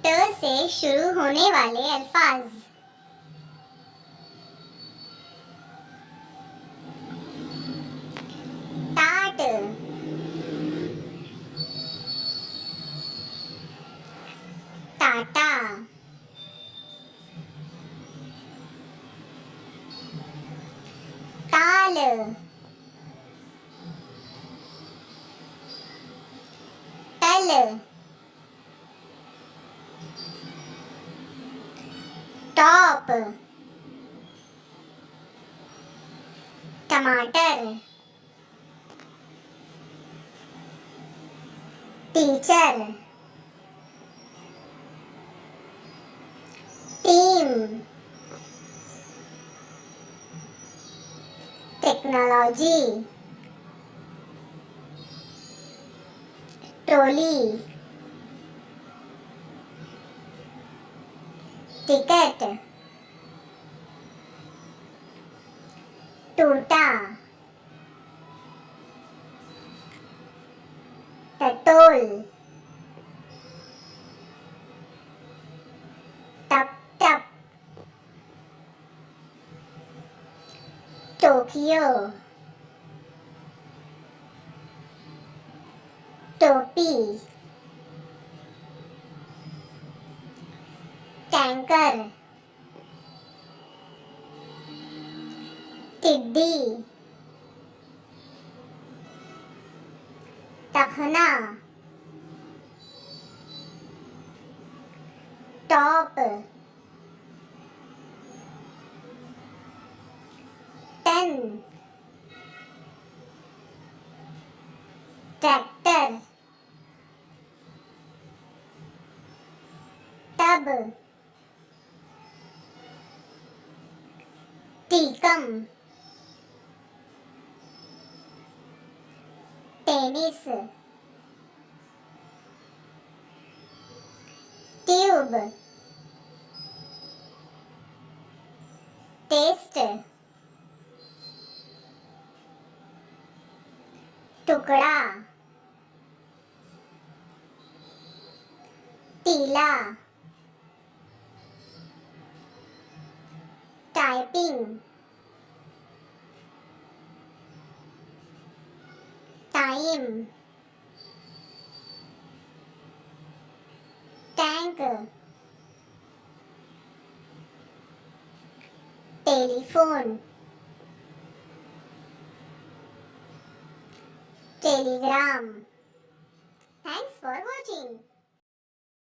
ट से शुरू होने वाले अल्फाज। टाट, टाटा, ताल, तल, टॉप, टमाटर, teacher, team, technology, trolley, ticket, टूटा, टटोल, टप टप, टोक्यो, टोपी, टैंकर, टिड्डी, टखना, टॉप, टन, ट्रैक्टर, टब, टीकम, टेनिस, ट्यूब, टेस्ट, टुकड़ा, टीला, typing, time, tank, telephone, telegram. Thanks for